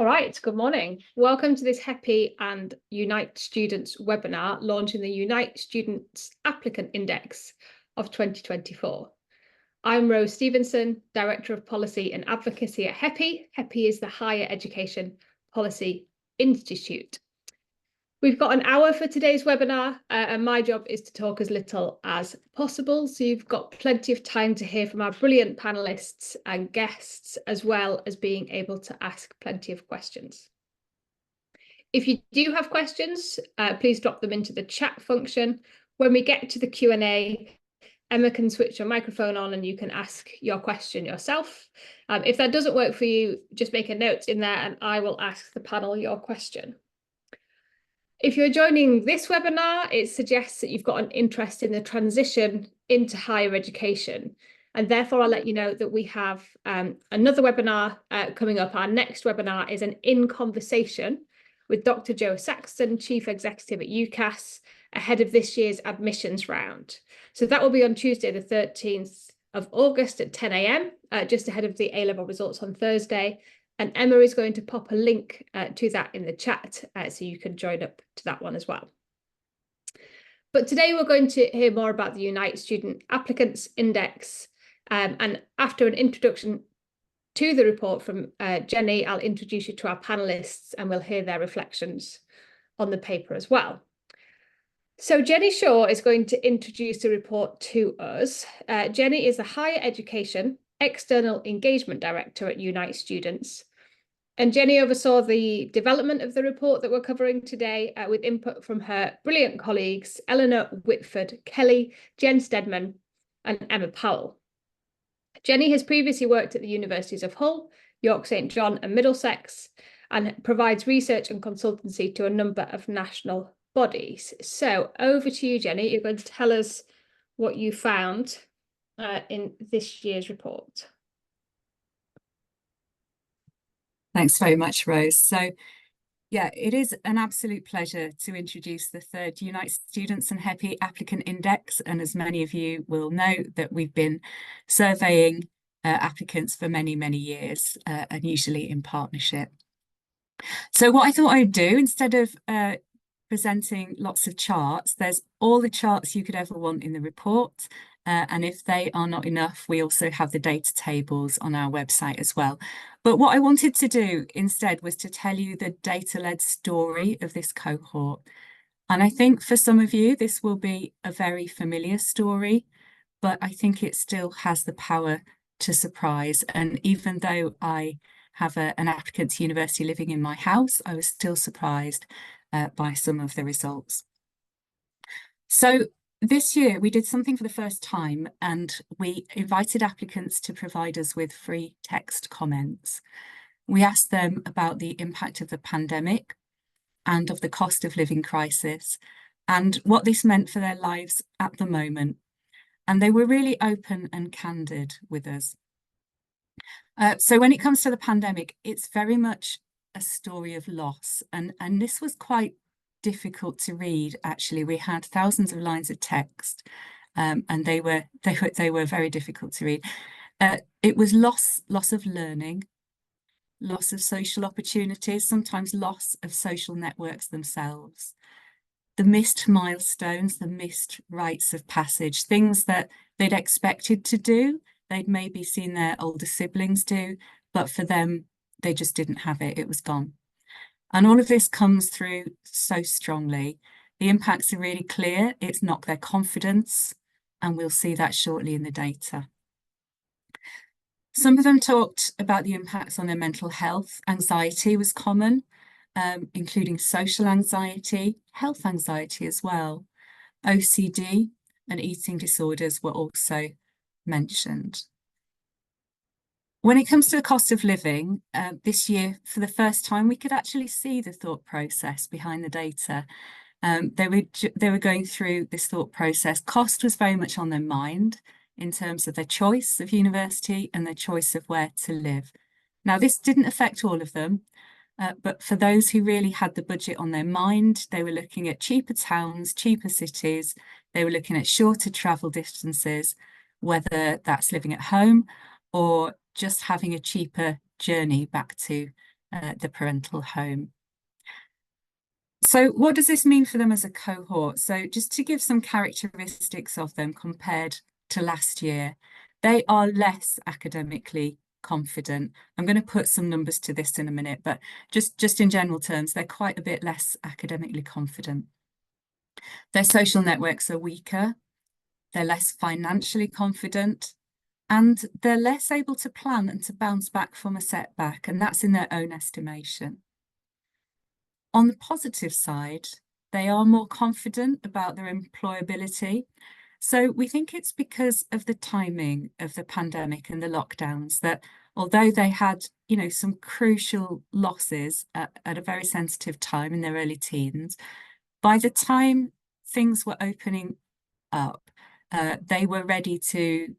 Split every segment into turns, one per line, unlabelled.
All right, good morning. Welcome to this HEPI and Unite Students webinar launching the Unite Students Applicant Index of 2024. I'm Rose Stephenson, Director of Policy and Advocacy at HEPI. HEPI is the Higher Education Policy Institute. We've got an hour for today's webinar, and my job is to talk as little as possible. So you've got plenty of time to hear from our brilliant panelists and guests, as well as being able to ask plenty of questions. If you do have questions, please drop them into the chat function. When we get to the Q&A, Emma can switch your microphone on and you can ask your question yourself. If that doesn't work for you, just make a note in there and I will ask the panel your question. If you're joining this webinar, it suggests that you've got an interest in the transition into higher education. And therefore, I'll let you know that we have another webinar coming up. Our next webinar is an In Conversation with Dr. Joe Saxton, Chief Executive at UCAS, ahead of this year's admissions round. So that will be on Tuesday, the 13th of August at 10 a.m., just ahead of the A-level results on Thursday. And Emma is going to pop a link to that in the chat, so you can join up to that one as well. But today we're going to hear more about the Unite Student Applicants Index. And after an introduction to the report from Jenny, I'll introduce you to our panelists and we'll hear their reflections on the paper as well. So Jenny Shaw is going to introduce the report to us. Jenny is the Higher Education External Engagement Director at Unite Students. And Jenny oversaw the development of the report that we're covering today with input from her brilliant colleagues, Eleanor Whitford Kelly, Jen Stedman, and Emma Powell. Jenny has previously worked at the Universities of Hull, York St John and Middlesex, and provides research and consultancy to a number of national bodies. So over to you, Jenny. You're going to tell us what you found in this year's report.
Thanks very much, Rose. So, yeah, it is an absolute pleasure to introduce the third Unite Students and HEPI Applicant Index. And as many of you will know, that we've been surveying applicants for many, many years, and usually in partnership. So what I thought I'd do, instead of presenting lots of charts, there's all the charts you could ever want in the report. And if they are not enough, we also have the data tables on our website as well. But what I wanted to do instead was to tell you the data-led story of this cohort. And I think for some of you, this will be a very familiar story, but I think it still has the power to surprise. And even though I have an applicant to university living in my house, I was still surprised by some of the results. So this year we did something for the first time, and we invited applicants to provide us with free text comments. We asked them about the impact of the pandemic and of the cost of living crisis and what this meant for their lives at the moment. And they were really open and candid with us. So when it comes to the pandemic, it's very much a story of loss. And this was quite difficult to read, actually. We had thousands of lines of text, and they were very difficult to read. It was loss of learning, loss of social opportunities, sometimes loss of social networks themselves, the missed milestones, the missed rites of passage, things that they'd expected to do, they'd maybe seen their older siblings do, but for them, they just didn't have it, it was gone. And all of this comes through so strongly. The impacts are really clear. It's knocked their confidence, and we'll see that shortly in the data. Some of them talked about the impacts on their mental health. Anxiety was common, including social anxiety, health anxiety as well. OCD and eating disorders were also mentioned. When it comes to the cost of living, this year, for the first time, we could actually see the thought process behind the data. They were going through this thought process. Cost was very much on their mind in terms of their choice of university and their choice of where to live. Now, this didn't affect all of them, but for those who really had the budget on their mind, they were looking at cheaper towns, cheaper cities. They were looking at shorter travel distances, whether that's living at home or just having a cheaper journey back to the parental home. So what does this mean for them as a cohort? So just to give some characteristics of them compared to last year, they are less academically confident. I'm going to put some numbers to this in a minute, but just in general terms, they're quite a bit less academically confident. Their social networks are weaker, they're less financially confident, and they're less able to plan and to bounce back from a setback, and that's in their own estimation. On the positive side, they are more confident about their employability. So we think it's because of the timing of the pandemic and the lockdowns that although they had, some crucial losses at a very sensitive time in their early teens, by the time things were opening up, they were ready to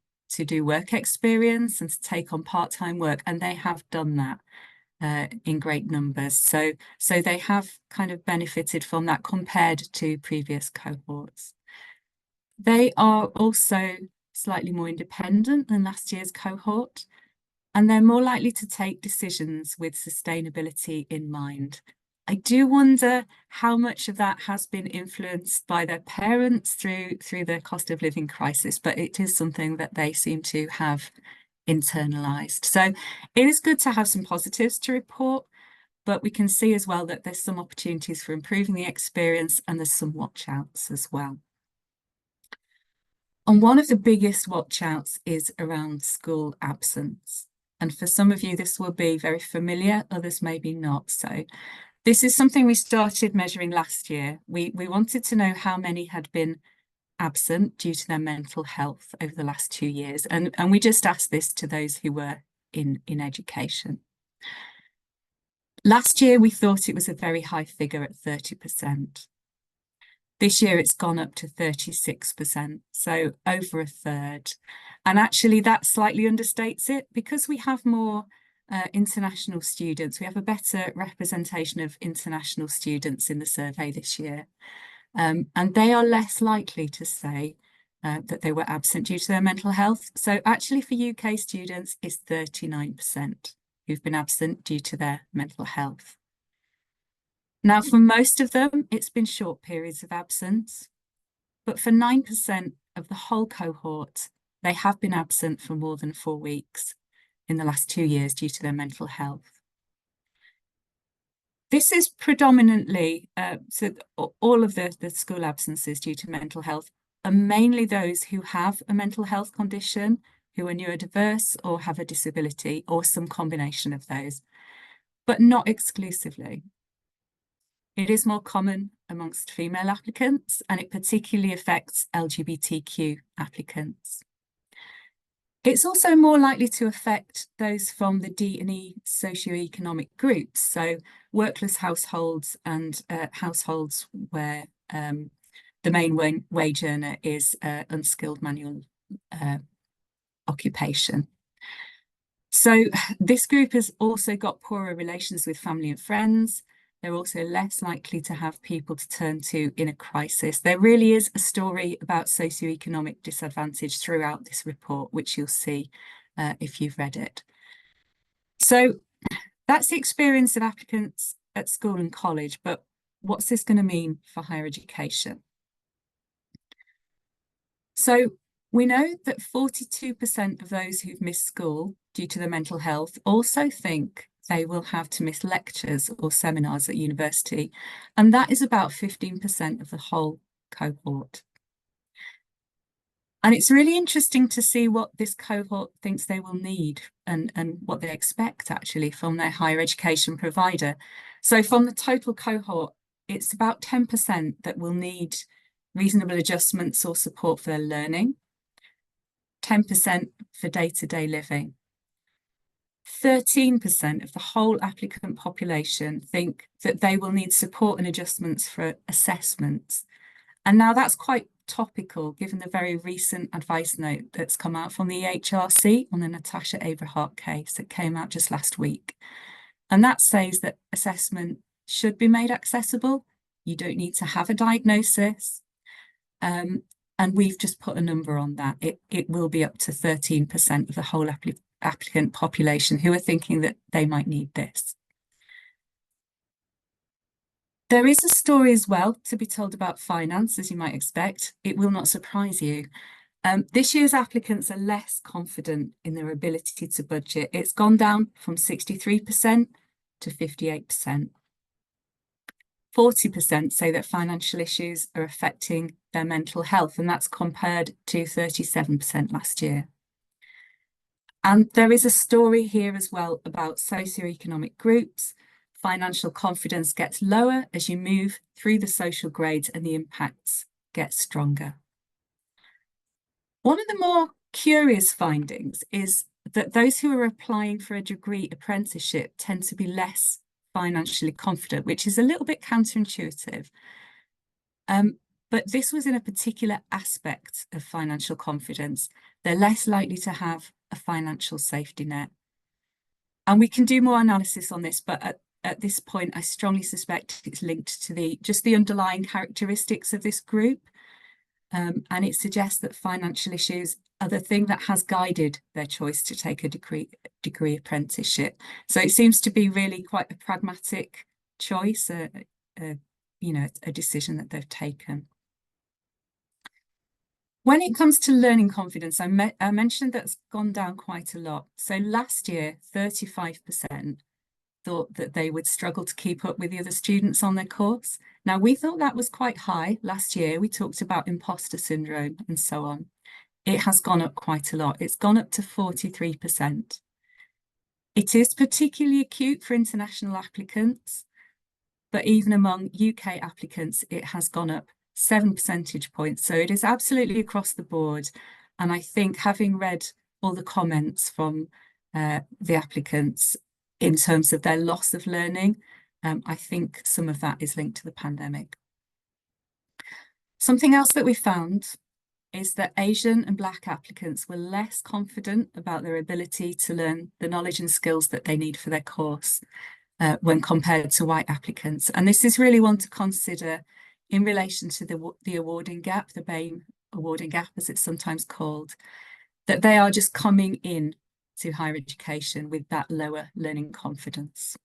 do work experience and to take on part-time work, and they have done that in great numbers. So they have kind of benefited from that compared to previous cohorts. They are also slightly more independent than last year's cohort, and they're more likely to take decisions with sustainability in mind. I do wonder how much of that has been influenced by their parents through the cost of living crisis, but it is something that they seem to have internalized. So it is good to have some positives to report, but we can see as well that there's some opportunities for improving the experience, and there's some watch outs as well. And one of the biggest watch outs is around school absence. And for some of you, this will be very familiar, others maybe not. So this is something we started measuring last year. We wanted to know how many had been absent due to their mental health over the last 2 years. And we just asked this to those who were in education. Last year, we thought it was a very high figure at 30%. This year, it's gone up to 36%, so over a third. And actually, that slightly understates it because we have more international students. We have a better representation of international students in the survey this year. And they are less likely to say that they were absent due to their mental health. So actually for UK students, it's 39% who've been absent due to their mental health. Now, for most of them, it's been short periods of absence, but for 9% of the whole cohort, they have been absent for more than 4 weeks in the last 2 years due to their mental health. This is predominantly, so all of the school absences due to mental health are mainly those who have a mental health condition, who are neurodiverse or have a disability, or some combination of those, but not exclusively. It is more common amongst female applicants, and it particularly affects LGBTQ applicants. It's also more likely to affect those from the D and E socioeconomic groups, so workless households and households where the main wage earner is unskilled manual occupation. So this group has also got poorer relations with family and friends. They're also less likely to have people to turn to in a crisis. There really is a story about socioeconomic disadvantage throughout this report, which you'll see if you've read it. So that's the experience of applicants at school and college, but what's this going to mean for higher education? So we know that 42% of those who've missed school due to their mental health also think they will have to miss lectures or seminars at university, and that is about 15% of the whole cohort. And it's really interesting to see what this cohort thinks they will need and what they expect actually from their higher education provider. So from the total cohort, it's about 10% that will need reasonable adjustments or support for their learning, 10% for day-to-day living. 13% of the whole applicant population think that they will need support and adjustments for assessments. And now that's quite topical given the very recent advice note that's come out from the EHRC on the Natasha Abrahart case that came out just last week. And that says that assessment should be made accessible. You don't need to have a diagnosis. And we've just put a number on that. It will be up to 13% of the whole applicant population who are thinking that they might need this. There is a story as well to be told about finance, as you might expect. It will not surprise you. This year's applicants are less confident in their ability to budget. It's gone down from 63% to 58%. 40% say that financial issues are affecting their mental health, and that's compared to 37% last year. And there is a story here as well about socioeconomic groups. Financial confidence gets lower as you move through the social grades and the impacts get stronger. One of the more curious findings is that those who are applying for a degree apprenticeship tend to be less financially confident, which is a little bit counterintuitive. But this was in a particular aspect of financial confidence. They're less likely to have a financial safety net. And we can do more analysis on this, but at this point, I strongly suspect it's linked to just the underlying characteristics of this group. And it suggests that financial issues are the thing that has guided their choice to take a degree apprenticeship. So it seems to be really quite a pragmatic choice, a decision that they've taken. When it comes to learning confidence, I mentioned that's gone down quite a lot. So last year, 35% thought that they would struggle to keep up with the other students on their course. Now, we thought that was quite high last year. We talked about imposter syndrome and so on. It has gone up quite a lot. It's gone up to 43%. It is particularly acute for international applicants, but even among UK applicants, it has gone up 7 percentage points. So it is absolutely across the board. And I think, having read all the comments from the applicants in terms of their loss of learning, I think some of that is linked to the pandemic. Something else that we found is that Asian and Black applicants were less confident about their ability to learn the knowledge and skills that they need for their course when compared to white applicants. And this is really one to consider in relation to the awarding gap, the BAME awarding gap, as it's sometimes called, that they are just coming in to higher education with that lower learning confidence.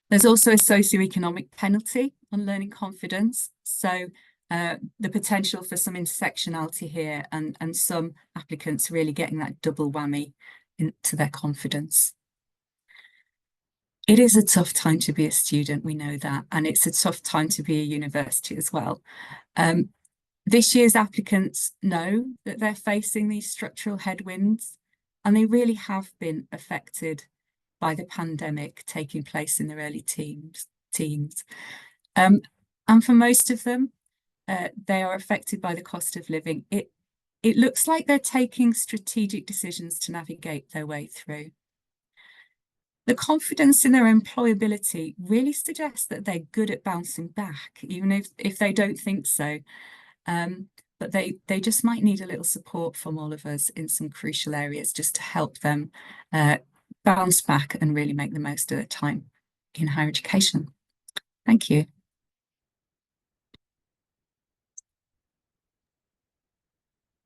There's also a socioeconomic penalty on learning confidence. So the potential for some intersectionality here, and some applicants really getting that double whammy into their confidence. It is a tough time to be a student, we know that, and it's a tough time to be a university as well. This year's applicants know that they're facing these structural headwinds, and they really have been affected by the pandemic taking place in their early teens. And for most of them, they are affected by the cost of living. It looks like they're taking strategic decisions to navigate their way through. The confidence in their employability really suggests that they're good at bouncing back, even if they don't think so. But they just might need a little support from all of us in some crucial areas just to help them bounce back and really make the most of their time in higher education. Thank you.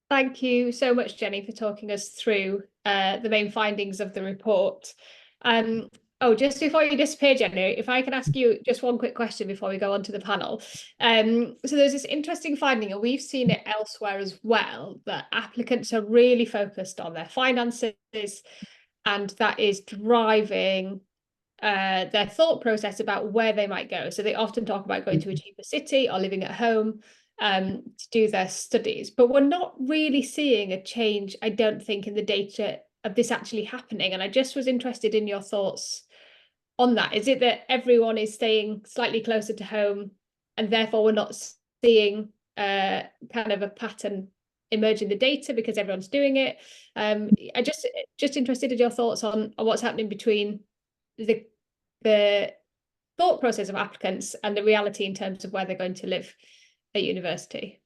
Thank you so much, Jenny, for talking us through the main findings of the report. Oh, just before you disappear, Jenny, if I can ask you just one quick question before we go on to the panel. So there's this interesting finding, and we've seen it elsewhere as well, that applicants are really focused on their finances, and that is driving their thought process about where they might go. So they often talk about going to a cheaper city or living at home to do their studies, but we're not really seeing a change, I don't think, in the data of this actually happening. And I just was interested in your thoughts on that. Is it that everyone is staying slightly closer to home, and therefore we're not seeing kind of a pattern emerge in the data because everyone's doing it? I just interested in your thoughts on what's happening between the thought process of applicants and the reality in terms of where they're going to live at university.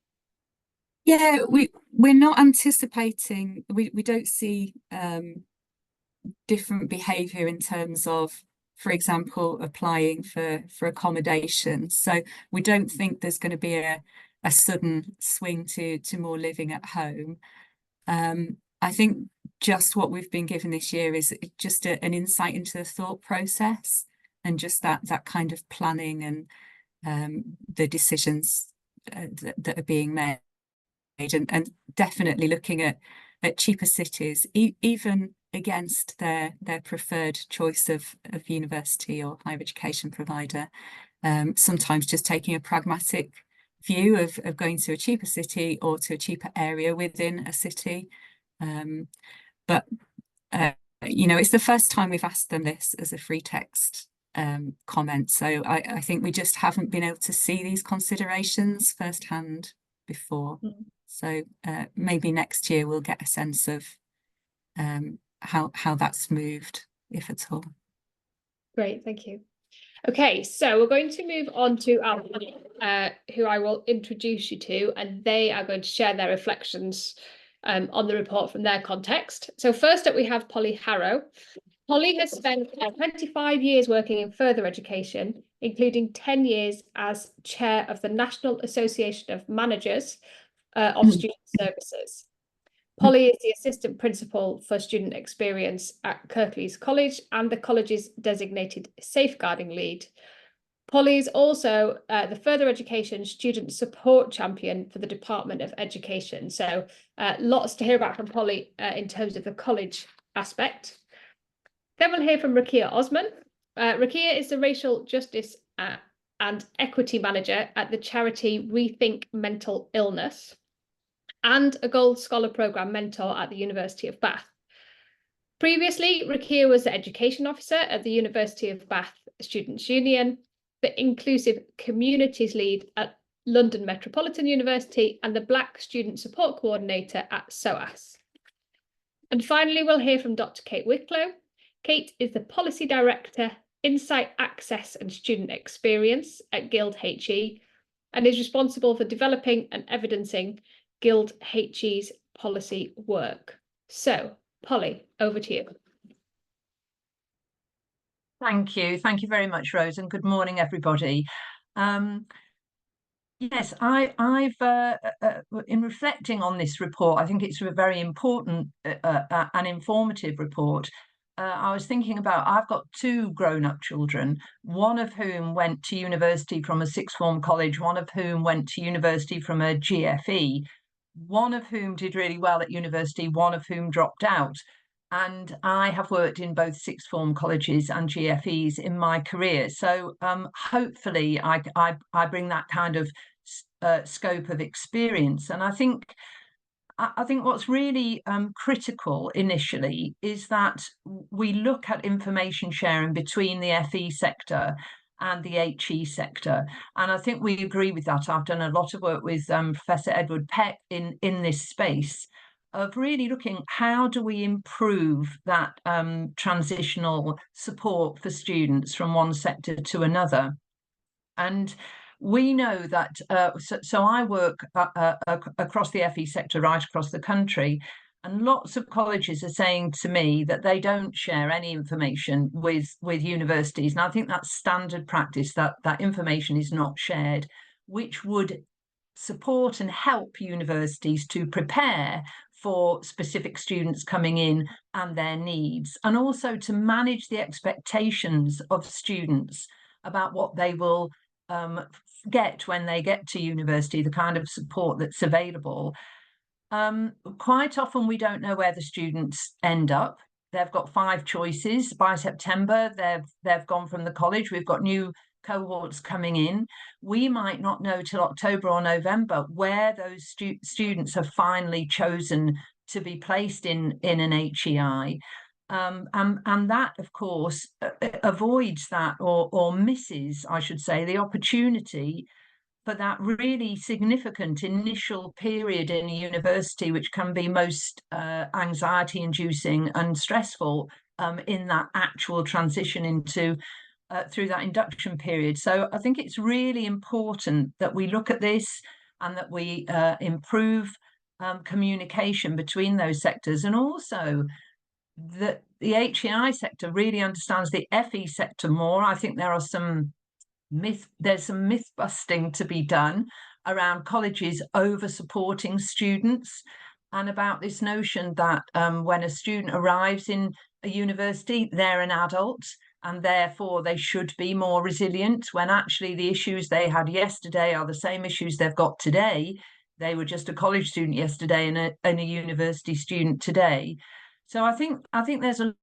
Yeah, we're not anticipating, we don't see different behaviour in terms of, for example, applying for accommodation. So we don't think there's going to be a sudden swing to more living at home. I think just what we've been given this year is just an insight into the thought process just that kind of planning and the decisions that are being made, and definitely looking at cheaper cities, even against their preferred choice of university or higher education provider. Sometimes just taking a pragmatic view of going to a cheaper city or to a cheaper area within a city. But you know, it's the first time we've asked them this as a free text comment. So I think we just haven't been able to see these considerations firsthand before. So maybe next year we'll get a sense of how that's moved, if at all.
Great, thank you. Okay, so we're going to move on to our who I will introduce you to, and they are going to share their reflections on the report from their context. So first up, we have Polly Harrow. Polly has spent 25 years working in further education, including 10 years as chair of the National Association of Managers of Student Services. Polly is the assistant principal for student experience at Kirklees College and the college's designated safeguarding lead. Polly is also the further education student support champion for the Department of Education. So lots to hear about from Polly in terms of the college aspect. Then we'll hear from Ruqia Osman. Ruqia is the racial justice and equity manager at the charity Rethink Mental Illness, and a Gold Scholar Programme mentor at the University of Bath. Previously, Ruqia was the Education Officer at the University of Bath Students' Union, the Inclusive Communities Lead at London Metropolitan University, and the Black Student Support Coordinator at SOAS. And finally, we'll hear from Dr. Kate Wicklow. Kate is the Policy Director, Insight Access and Student Experience at GuildHE, and is responsible for developing and evidencing GuildHE's policy work. So, Polly, over to you.
Thank you. Thank you very much, Rose, and good morning, everybody. Yes, I've in reflecting on this report, I think it's a very important and informative report. I was thinking about, I've got two grown-up children, one of whom went to university from a sixth form college, one of whom went to university from a GFE, one of whom did really well at university, one of whom dropped out. And I have worked in both sixth form colleges and GFEs in my career. So hopefully I bring that kind of scope of experience. And I think what's really critical initially is that we look at information sharing between the FE sector and the HE sector. And I think we agree with that. I've done a lot of work with Professor Edward Peck in this space of really looking, how do we improve that transitional support for students from one sector to another? And we know that, so I work across the FE sector right across the country, and lots of colleges are saying to me that they don't share any information with universities. And I think that's standard practice, that information is not shared, which would support and help universities to prepare for specific students coming in and their needs, and also to manage the expectations of students about what they will get when they get to university, the kind of support that's available. Quite often we don't know where the students end up. They've got 5 choices. By September, they've gone from the college. We've got new cohorts coming in. We might not know till October or November where those students have finally chosen to be placed in an HEI. And that, of course, avoids that or misses, I should say, the opportunity for that really significant initial period in a university, which can be most anxiety-inducing and stressful in that actual transition into through that induction period. So I think it's really important that we look at this and that we improve communication between those sectors, and also that the HEI sector really understands the FE sector more. I think there's some myth busting to be done around colleges over supporting students, and about this notion that when a student arrives in a university, they're an adult and therefore they should be more resilient, when actually the issues they had yesterday are the same issues they've got today. They were just a college student yesterday and a university student today. So I think there's a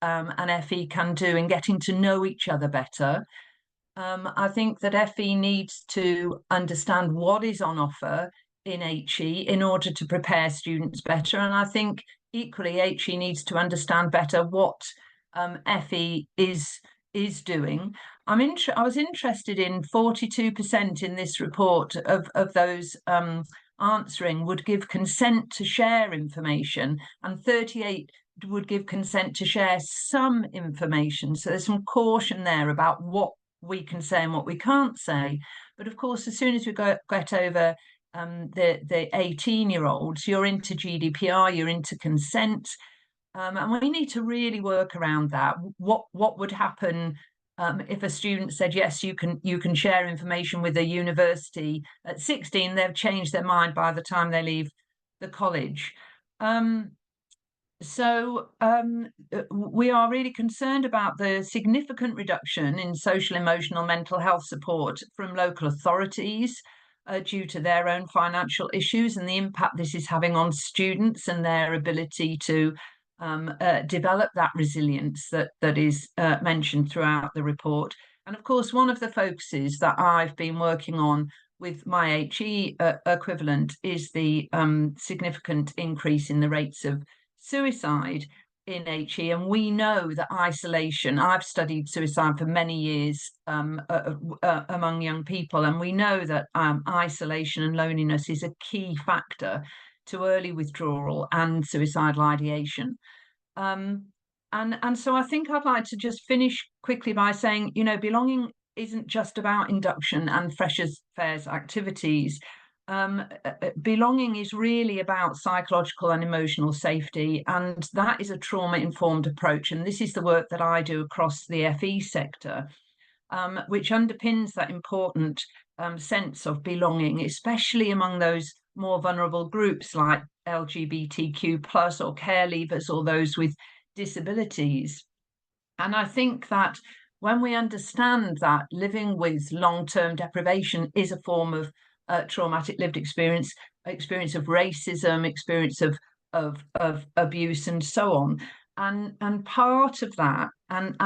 and FE can do in getting to know each other better. I think that FE needs to understand what is on offer in HE in order to prepare students better. And I think equally HE needs to understand better what FE is doing. I was interested in 42% in this report of those answering would give consent to share information, and 38 would give consent to share some information. So there's some caution there about what we can say and what we can't say. But of course, as soon as we get over the 18-year-olds, you're into GDPR, you're into consent. And we need to really work around that. What would happen if a student said, yes, you can share information with a university at 16, they've changed their mind by the time they leave the college. So we are really concerned about the significant reduction in social, emotional, mental health support from local authorities due to their own financial issues, and the impact this is having on students and their ability to develop that resilience that is mentioned throughout the report. And of course, one of the focuses that I've been working on with my HE equivalent is the significant increase in the rates of suicide in HE. And we know that isolation, I've studied suicide for many years among young people, and we know that isolation and loneliness is a key factor to early withdrawal and suicidal ideation. And so I think I'd like to just finish quickly by saying, belonging isn't just about induction and freshers' fairs activities. Belonging is really about psychological and emotional safety, and that is a trauma-informed approach. And this is the work that I do across the FE sector, which underpins that important sense of belonging, especially among those more vulnerable groups like LGBTQ plus or care leavers or those with disabilities. And I think that when we understand that living with long-term deprivation is a form of traumatic lived experience of racism, experience of abuse, and so on, and part of that, and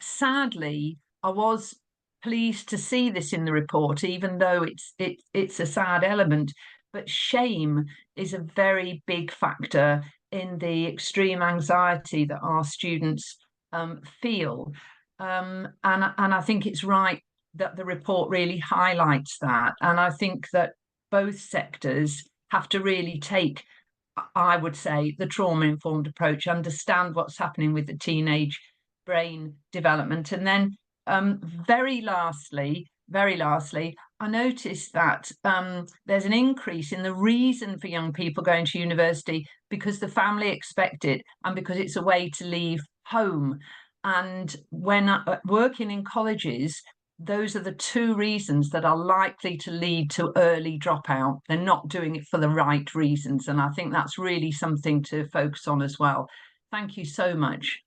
sadly, I was pleased to see this in the report, even though it's a sad element. But shame is a very big factor in the extreme anxiety that our students feel, and I think it's right that the report really highlights that. And I think that both sectors have to really take, I would say, the trauma-informed approach, understand what's happening with the teenage brain development. And then very lastly, I noticed that there's an increase in the reason for young people going to university because the family expect it and because it's a way to leave home. And when working in colleges, those are the two reasons that are likely to lead to early dropout. They're not doing it for the right reasons. And I think that's really something to focus on as well. Thank you so much.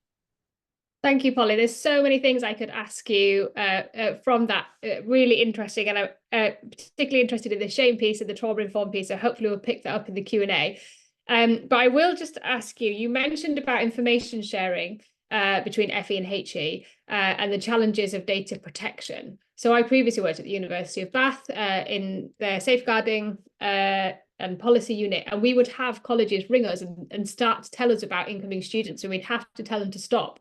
Thank you, Polly. There's so many things I could ask you from that. Really interesting. And I'm particularly interested in the shame piece and the trauma-informed piece. So hopefully we'll pick that up in the Q&A. But I will just ask you, you mentioned about information sharing between FE and HE and the challenges of data protection. So I previously worked at the University of Bath in their safeguarding and policy unit, and we would have colleges ring us and start to tell us about incoming students, and we'd have to tell them to stop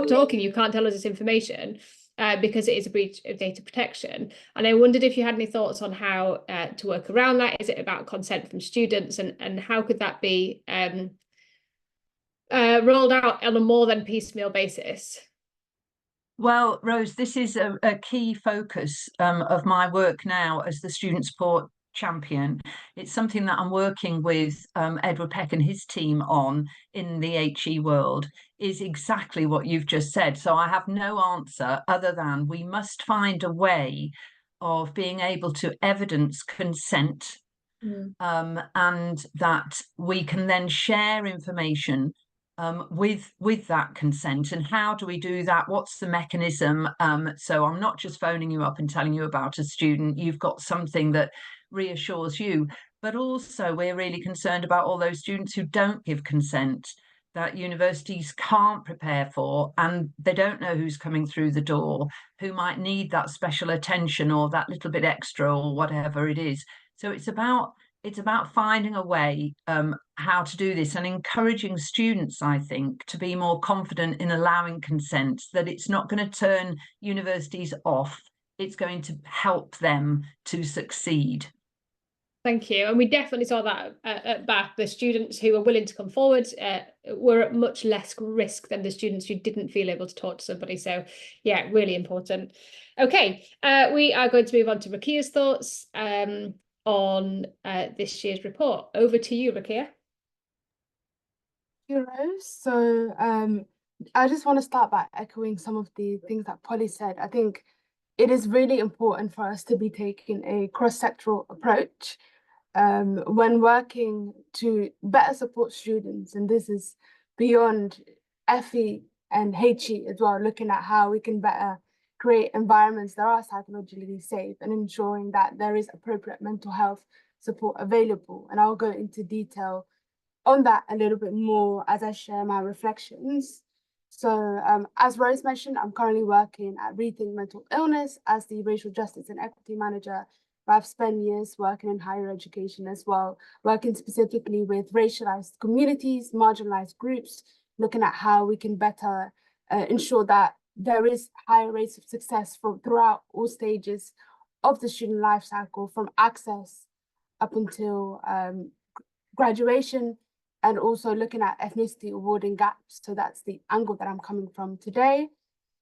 talking, you can't tell us this information because it is a breach of data protection. And I wondered if you had any thoughts on how to work around that. Is it about consent from students, and how could that be rolled out on a more than piecemeal basis?
Well, Rose, this is a key focus of my work now as the student support champion. It's something that I'm working with Edward Peck and his team on in the HE world, is exactly what you've just said. So I have no answer other than we must find a way of being able to evidence consent, and that we can then share information with that consent, and how do we do that? What's the mechanism? So I'm not just phoning you up and telling you about a student. You've got something that reassures you, but also we're really concerned about all those students who don't give consent, that universities can't prepare for, and they don't know who's coming through the door, who might need that special attention or that little bit extra or whatever it is. So it's about finding a way how to do this and encouraging students, I think, to be more confident in allowing consent, that it's not going to turn universities off, it's going to help them to succeed.
Thank you. And we definitely saw that at Bath. The students who were willing to come forward were at much less risk than the students who didn't feel able to talk to somebody. So yeah, really important. Okay, we are going to move on to Ruqia's thoughts on this year's report. Over to you, Ruqia.
So I just want to start by echoing some of the things that Polly said. I think it is really important for us to be taking a cross-sectoral approach when working to better support students, and this is beyond FE and HE as well, looking at how we can better create environments that are psychologically safe and ensuring that there is appropriate mental health support available. And I'll go into detail on that a little bit more as I share my reflections. So as Rose mentioned, I'm currently working at Rethink Mental Illness as the Racial Justice and Equity Manager, but I've spent years working in higher education as well, working specifically with racialized communities, marginalized groups, looking at how we can better ensure that there is higher rates of success throughout all stages of the student life cycle, from access up until graduation, and also looking at ethnicity awarding gaps. So that's the angle that I'm coming from today.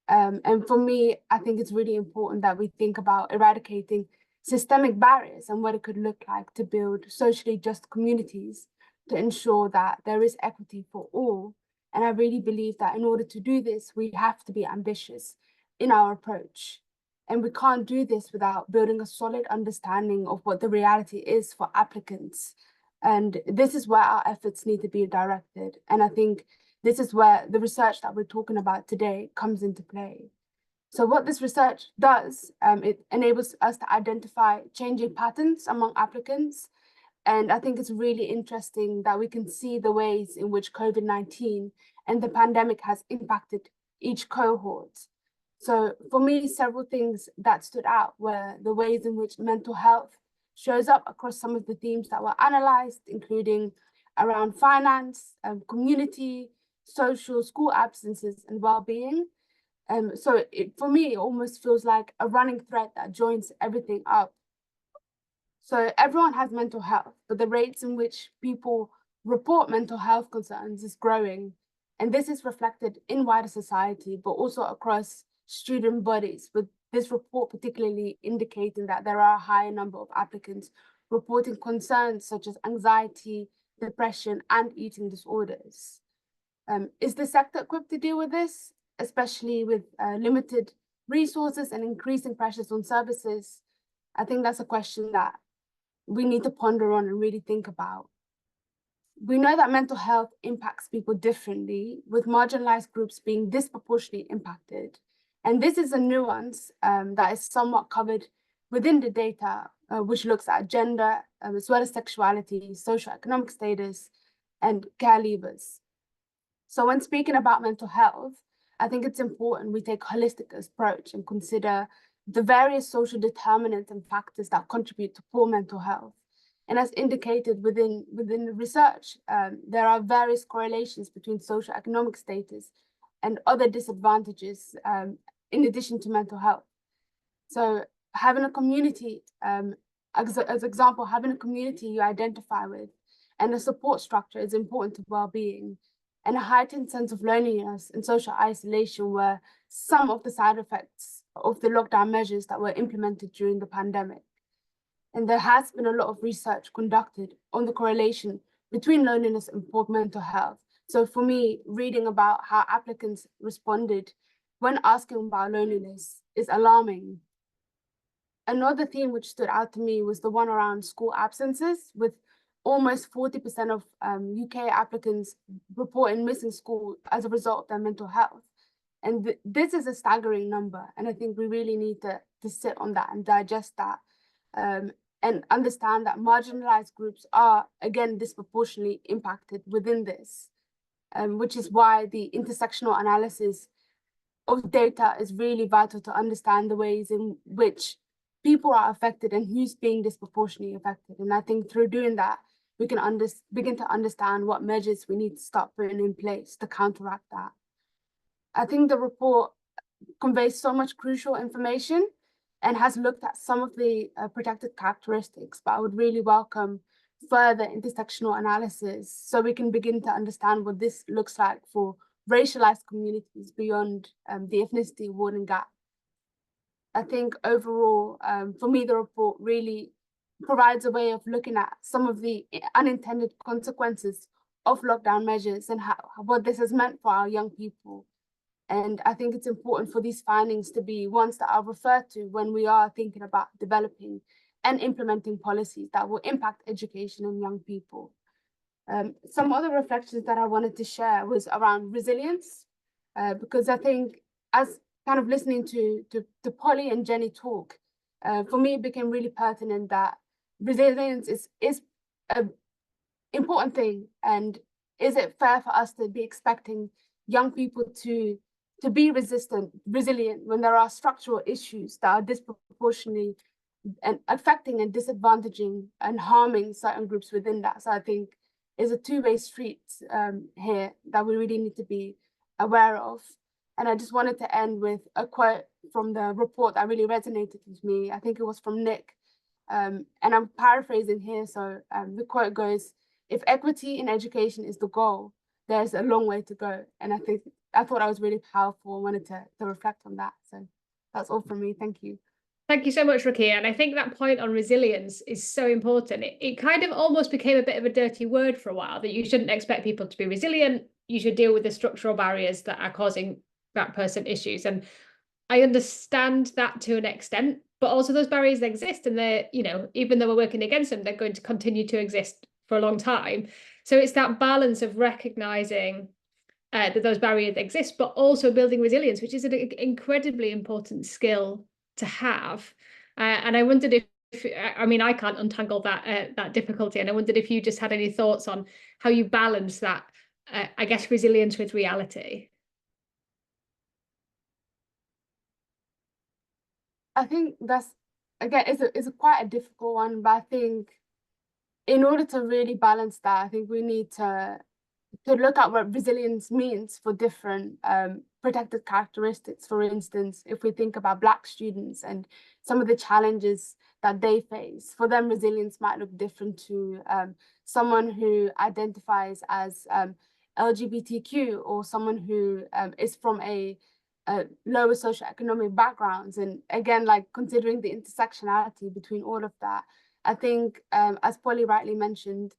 And for me, I think it's really important that we think about eradicating systemic barriers and what it could look like to build socially just communities to ensure that there is equity for all. And I really believe that in order to do this, we have to be ambitious in our approach. And we can't do this without building a solid understanding of what the reality is for applicants. And this is where our efforts need to be directed. And I think this is where the research that we're talking about today comes into play. So what this research does, it enables us to identify changing patterns among applicants. And I think it's really interesting that we can see the ways in which COVID-19 and the pandemic has impacted each cohort. So for me, several things that stood out were the ways in which mental health shows up across some of the themes that were analyzed, including around finance, community, social, school absences, and well-being. So for me, it almost feels like a running thread that joins everything up. So everyone has mental health, but the rates in which people report mental health concerns is growing. And this is reflected in wider society, but also across student bodies, with this report particularly indicating that there are a higher number of applicants reporting concerns such as anxiety, depression, and eating disorders. Is the sector equipped to deal with this, especially with limited resources and increasing pressures on services? I think that's a question that we need to ponder on and really think about. We know that mental health impacts people differently, with marginalized groups being disproportionately impacted. And this is a nuance that is somewhat covered within the data, which looks at gender, as well as sexuality, socioeconomic status, and care levers. So when speaking about mental health, I think it's important we take a holistic approach and consider the various social determinants and factors that contribute to poor mental health. And as indicated within the research, there are various correlations between socioeconomic status and other disadvantages in addition to mental health. So having a community, as example, having a community you identify with and a support structure is important to well-being, and a heightened sense of loneliness and social isolation were some of the side effects of the lockdown measures that were implemented during the pandemic. And there has been a lot of research conducted on the correlation between loneliness and poor mental health. So for me, reading about how applicants responded when asking about loneliness is alarming. Another theme which stood out to me was the one around school absences, with almost 40% of UK applicants reporting missing school as a result of their mental health. And this is a staggering number. And I think we really need to sit on that and digest that, and understand that marginalized groups are, again, disproportionately impacted within this, which is why the intersectional analysis of data is really vital to understand the ways in which people are affected and who's being disproportionately affected. And I think through doing that, we can begin to understand what measures we need to start putting in place to counteract that. I think the report conveys so much crucial information and has looked at some of the protected characteristics, but I would really welcome further intersectional analysis so we can begin to understand what this looks like for racialized communities beyond the ethnicity warning gap. I think overall, for me, the report really provides a way of looking at some of the unintended consequences of lockdown measures and what this has meant for our young people. And I think it's important for these findings to be ones that are referred to when we are thinking about developing and implementing policies that will impact education and young people. Some other reflections that I wanted to share was around resilience, because I think as kind of listening to Polly and Jenny talk, for me, it became really pertinent that resilience is an important thing. And is it fair for us to be expecting young people to be resilient when there are structural issues that are disproportionately and affecting and disadvantaging and harming certain groups within that? So I think is a two-way street here that we really need to be aware of. And I just wanted to end with a quote from the report that really resonated with me. I think it was from Nick, and I'm paraphrasing here. So the quote goes, "If equity in education is the goal, there's a long way to go." And I thought that was really powerful and wanted to reflect on that. So that's all from me. Thank you.
Thank you so much, Ruqia. And I think that point on resilience is so important. It kind of almost became a bit of a dirty word for a while, that you shouldn't expect people to be resilient. You should deal with the structural barriers that are causing that person issues. And I understand that to an extent, but also those barriers exist, and they're, you know, even though we're working against them, they're going to continue to exist for a long time. So it's that balance of recognizing that those barriers exist, but also building resilience, which is an incredibly important skill to have. And I wondered if, I mean, I can't untangle that difficulty. And I wondered if you just had any thoughts on how you balance that, I guess, resilience with reality.
I think that's, again, it's quite a difficult one, but I think in order to really balance that, I think we need to look at what resilience means for different protected characteristics. For instance, if we think about Black students and some of the challenges that they face, for them, resilience might look different to someone who identifies as LGBTQ, or someone who is from a lower socioeconomic backgrounds. And again, like considering the intersectionality between all of that, I think, as Polly rightly mentioned,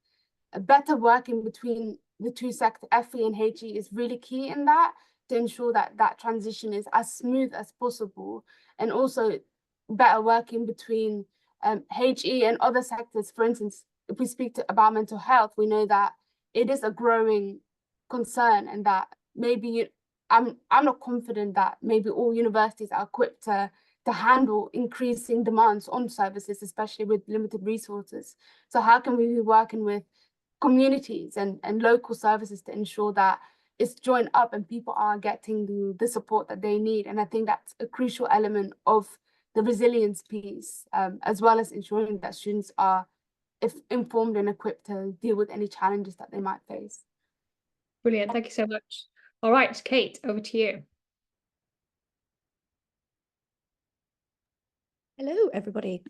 a better working between the two sectors, FE and HE, is really key in that, to ensure that that transition is as smooth as possible. And also better working between HE and other sectors. For instance, if we speak about mental health, we know that it is a growing concern, and that maybe I'm not confident that maybe all universities are equipped to handle increasing demands on services, especially with limited resources. So how can we be working with communities and local services to ensure that it's joined up and people are getting the support that they need? And I think that's a crucial element of the resilience piece, as well as ensuring that students are informed and equipped to deal with any challenges that they might face.
Brilliant. Thank you so much. All right, Kate, over to you.
Hello, everybody.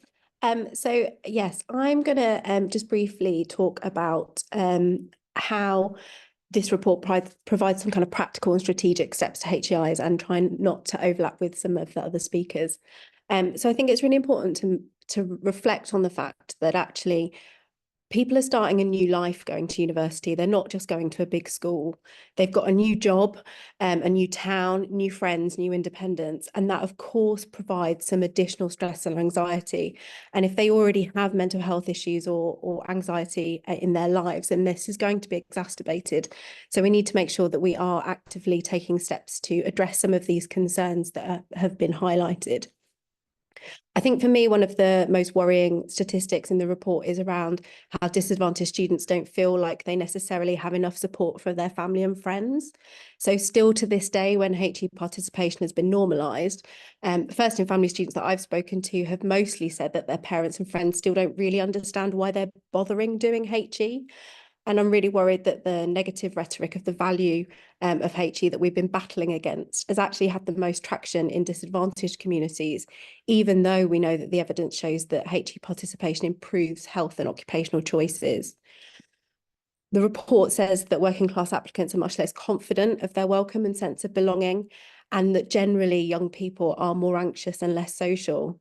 So yes, I'm going to just briefly talk about how this report provides some kind of practical and strategic steps to HEIs, and try not to overlap with some of the other speakers. So I think it's really important to reflect on the fact that actually people are starting a new life going to university. They're not just going to a big school. They've got a new job, a new town, new friends, new independence. And that, of course, provides some additional stress and anxiety. And if they already have mental health issues or anxiety in their lives, then this is going to be exacerbated. So we need to make sure that we are actively taking steps to address some of these concerns that have been highlighted. I think for me, one of the most worrying statistics in the report is around how disadvantaged students don't feel like they necessarily have enough support from their family and friends. So still to this day, when HE participation has been normalised, first and family students that I've spoken to have mostly said that their parents and friends still don't really understand why they're bothering doing HE. And I'm really worried that the negative rhetoric of the value of HE that we've been battling against has actually had the most traction in disadvantaged communities, even though we know that the evidence shows that HE participation improves health and occupational choices. The report says that working class applicants are much less confident of their welcome and sense of belonging, and that generally young people are more anxious and less social.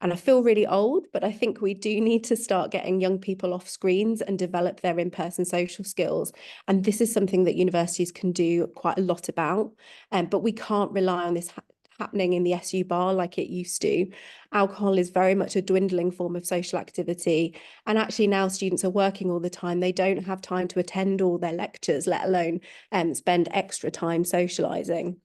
And I feel really old, but I think we do need to start getting young people off screens and develop their in-person social skills. And this is something that universities can do quite a lot about. But we can't rely on this happening in the SU bar like it used to. Alcohol is very much a dwindling form of social activity. And actually now students are working all the time. They don't have time to attend all their lectures, let alone spend extra time socialising.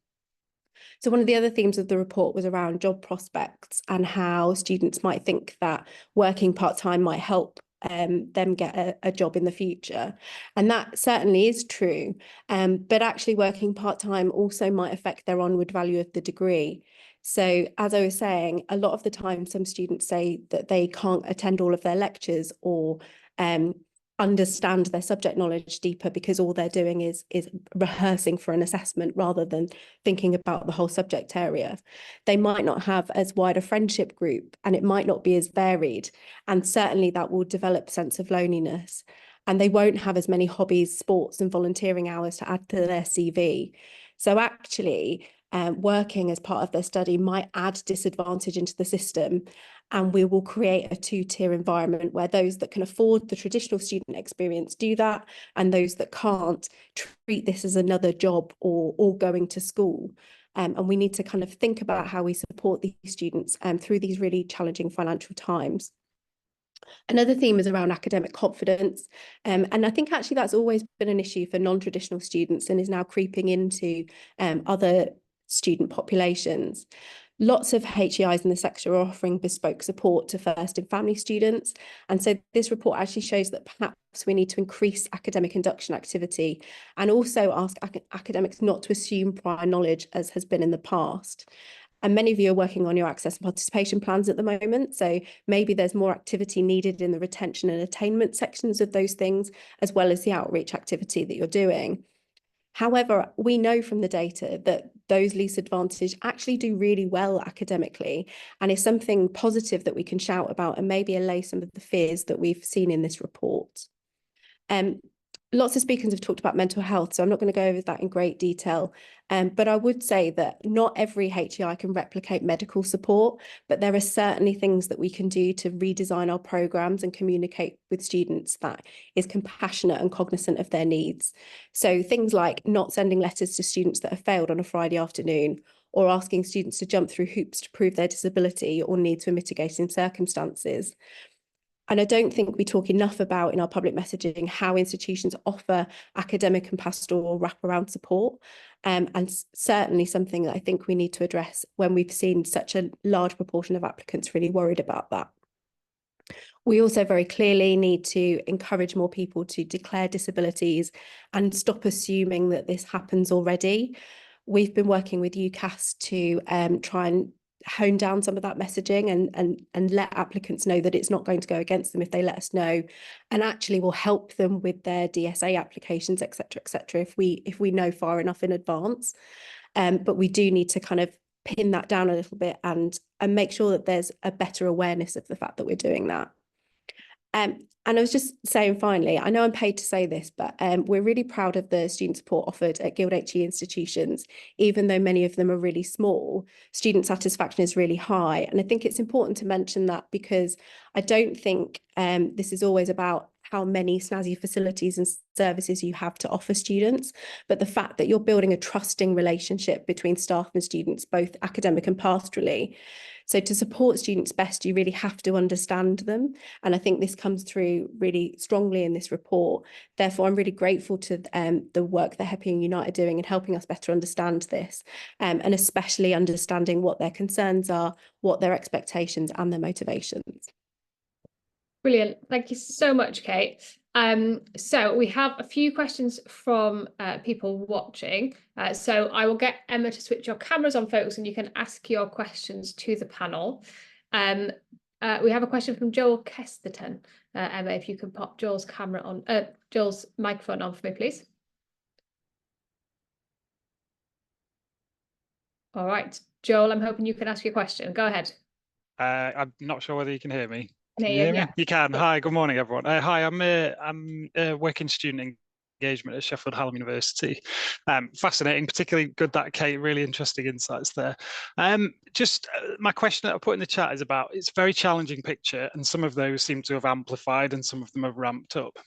So one of the other themes of the report was around job prospects and how students might think that working part-time might help them get a job in the future. And that certainly is true. But actually working part-time also might affect their onward value of the degree. So as I was saying, a lot of the time some students say that they can't attend all of their lectures or understand their subject knowledge deeper because all they're doing is rehearsing for an assessment rather than thinking about the whole subject area. They might not have as wide a friendship group and it might not be as varied, and certainly that will develop a sense of loneliness, and they won't have as many hobbies, sports and volunteering hours to add to their CV. So actually working as part of their study might add disadvantage into the system, and we will create a two-tier environment where those that can afford the traditional student experience do that, and those that can't treat this as another job or going to school. And we need to kind of think about how we support these students through these really challenging financial times. Another theme is around academic confidence. And I think actually that's always been an issue for non-traditional students and is now creeping into other student populations. Lots of HEIs in the sector are offering bespoke support to first and family students. And so this report actually shows that perhaps we need to increase academic induction activity and also ask academics not to assume prior knowledge as has been in the past. And many of you are working on your access and participation plans at the moment. So maybe there's more activity needed in the retention and attainment sections of those things, as well as the outreach activity that you're doing. However, we know from the data that those least advantaged actually do really well academically, and is something positive that we can shout about and maybe allay some of the fears that we've seen in this report. Lots of speakers have talked about mental health, so I'm not going to go over that in great detail. But I would say that not every HEI can replicate medical support, but there are certainly things that we can do to redesign our programmes and communicate with students that is compassionate and cognizant of their needs. So things like not sending letters to students that have failed on a Friday afternoon, or asking students to jump through hoops to prove their disability or needs for mitigating circumstances. And I don't think we talk enough about in our public messaging how institutions offer academic and pastoral wraparound support, and certainly something that I think we need to address when we've seen such a large proportion of applicants really worried about that. We also very clearly need to encourage more people to declare disabilities and stop assuming that this happens already. We've been working with UCAS to try and hone down some of that messaging and let applicants know that it's not going to go against them if they let us know, and actually will help them with their DSA applications, etc., if we know far enough in advance. But we do need to kind of pin that down a little bit and make sure that there's a better awareness of the fact that we're doing that. And I was just saying, finally, I know I'm paid to say this, but we're really proud of the student support offered at GuildHE institutions. Even though many of them are really small, student satisfaction is really high. And I think it's important to mention that, because I don't think this is always about how many snazzy facilities and services you have to offer students, but the fact that you're building a trusting relationship between staff and students, both academic and pastorally. So to support students best, you really have to understand them. And I think this comes through really strongly in this report. Therefore, I'm really grateful to the work that HEPI and Unite are doing in helping us better understand this, and especially understanding what their concerns are, what their expectations and their motivations.
Brilliant. Thank you so much, Kate. So we have a few questions from people watching. So I will get Emma to switch your cameras on, folks, and you can ask your questions to the panel. We have a question from Joel Kesterton. Emma, if you can pop Joel's camera on, Joel's microphone on for me, please. All right, Joel, I'm hoping you can ask your question. Go ahead.
I'm not sure whether you can hear me.
Can
Can you hear me?
yeah.
You can. Hi, good morning, everyone. Hi, I'm working student engagement at Sheffield Hallam University. Fascinating, particularly good that Kate, really interesting insights there. My question that I put in the chat is about, it's a very challenging picture, and some of those seem to have amplified and some of them have ramped up.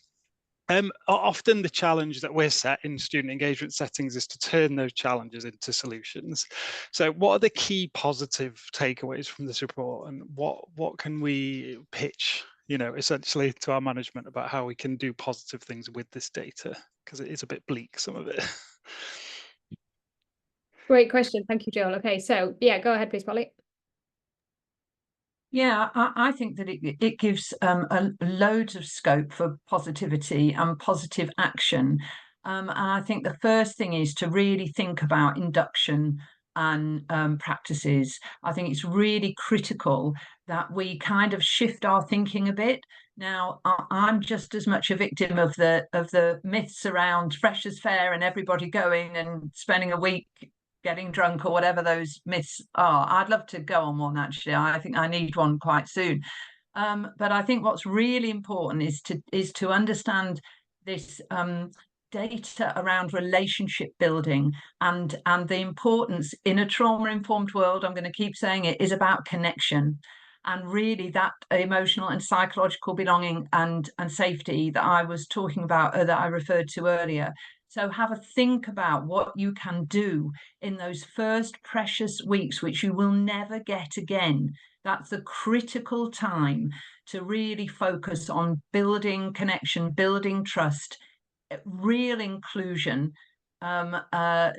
Often the challenge that we're set in student engagement settings is to turn those challenges into solutions. So what are the key positive takeaways from this report, and what can we pitch, essentially to our management about how we can do positive things with this data? Because it is a bit bleak, some of it.
Great question. Thank you, Joel. Okay, so yeah, go ahead, please, Polly.
Yeah, I think that it gives a loads of scope for positivity and positive action. And I think the first thing is to really think about induction and practices. I think it's really critical that we kind of shift our thinking a bit. Now, I'm just as much a victim of the myths around Freshers' Fair and everybody going and spending a week getting drunk, or whatever those myths are. I'd love to go on one, actually. I think I need one quite soon. But I think what's really important is to understand this data around relationship building and the importance in a trauma-informed world. I'm going to keep saying it is about connection, and really that emotional and psychological belonging and safety that I was talking about, that I referred to earlier. So have a think about what you can do in those first precious weeks, which you will never get again. That's a critical time to really focus on building connection, building trust, real inclusion, to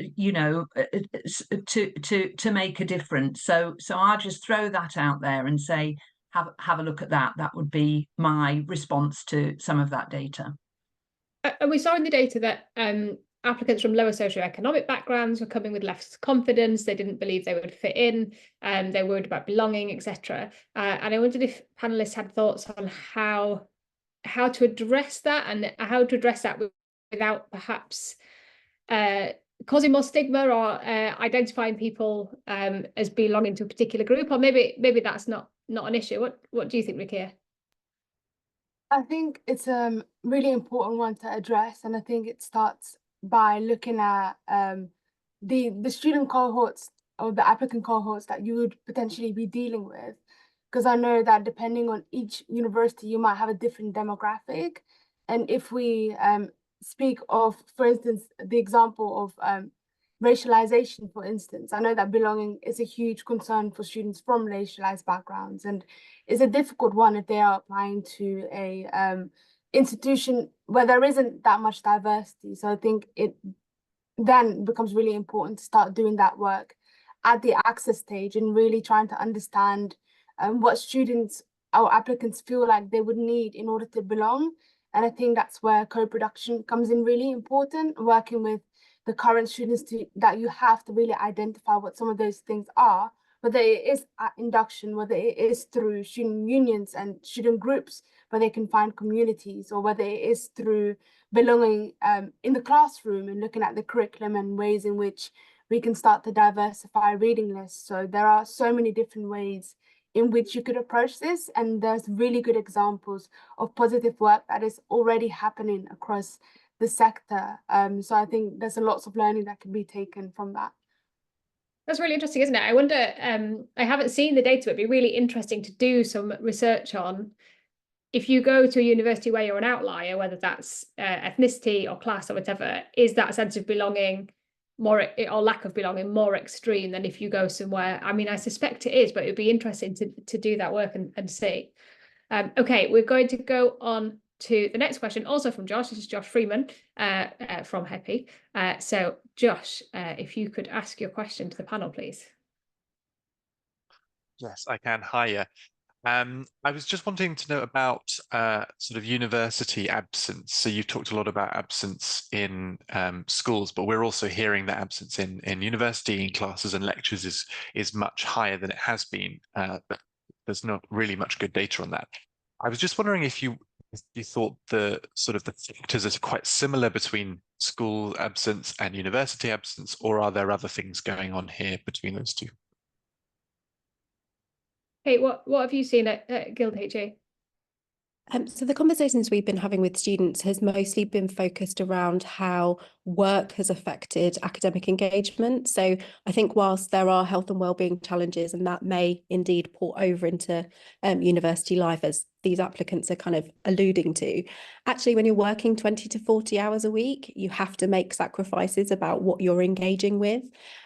make a difference. So I just throw that out there and say, have a look at that. That would be my response to some of that data.
And we saw in the data that applicants from lower socioeconomic backgrounds were coming with less confidence. They didn't believe they would fit in, they worried about belonging, etc. And I wondered if panelists had thoughts on how to address that, and how to address that without perhaps causing more stigma, or identifying people as belonging to a particular group, or maybe that's not an issue. What do you think, Ruqia?
I think it's a really important one to address, and I think it starts by looking at the student cohorts or the applicant cohorts that you would potentially be dealing with, because I know that depending on each university, you might have a different demographic. And if we speak of, for instance, the example of racialization, for instance, I know that belonging is a huge concern for students from racialized backgrounds, and is a difficult one if they are applying to a institution where there isn't that much diversity. So I think it then becomes really important to start doing that work at the access stage, and really trying to understand what students or applicants feel like they would need in order to belong. And I think that's where co-production comes in really important, working with the current students that you have to really identify what some of those things are, whether it is at induction, whether it is through student unions and student groups where they can find communities, or whether it is through belonging in the classroom and looking at the curriculum and ways in which we can start to diversify reading lists. So there are so many different ways in which you could approach this. And there's really good examples of positive work that is already happening across the sector. So I think there's lots of learning that can be taken from that.
That's really interesting, isn't it? I wonder, I haven't seen the data, but it'd be really interesting to do some research on if you go to a university where you're an outlier, whether that's ethnicity or class or whatever, is that sense of belonging more, or lack of belonging, more extreme than if you go somewhere? I mean, I suspect it is, but it'd be interesting to do that work and see. Okay, we're going to go on to the next question, also from Josh. This is Josh Freeman from HEPI. So Josh, if you could ask your question to the panel, please.
Yes, I can. Hiya. I was just wanting to know about sort of university absence. So you've talked a lot about absence in schools, but we're also hearing that absence in university in classes and lectures is much higher than it has been. But there's not really much good data on that. I was just wondering if you thought the factors are quite similar between school absence and university absence, or are there other things going on here between those two?
Hey, what have you seen at GuildHE?
So the conversations we've been having with students has mostly been focused around how work has affected academic engagement. So I think whilst there are health and wellbeing challenges, and that may indeed pour over into university life, as these applicants are kind of alluding to, actually when you're working 20 to 40 hours a week, you have to make sacrifices about what you're engaging with.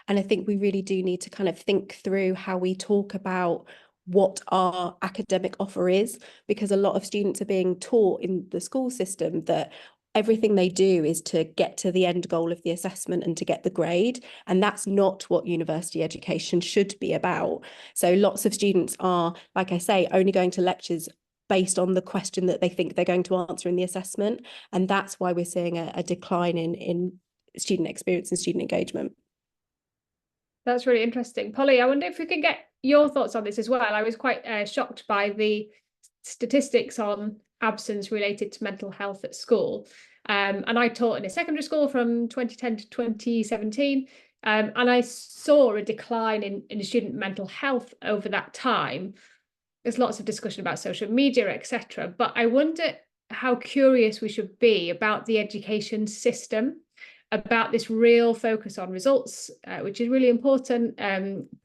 And I think we really do need to kind of think through how we talk about what our academic offer is, because a lot of students are being taught in the school system that everything they do is to get to the end goal of the assessment and to get the grade. And that's not what university education should be about. So lots of students are, like I say, only going to lectures based on the question that they think they're going to answer in the assessment. And that's why we're seeing a decline in student experience and student engagement.
That's really interesting. Polly, I wonder if we can get your thoughts on this as well. I was quite shocked by the statistics on absence related to mental health at school. And I taught in a secondary school from 2010 to 2017. And I saw a decline in student mental health over that time. There's lots of discussion about social media, etc. But I wonder how curious we should be about the education system, about this real focus on results, which is really important,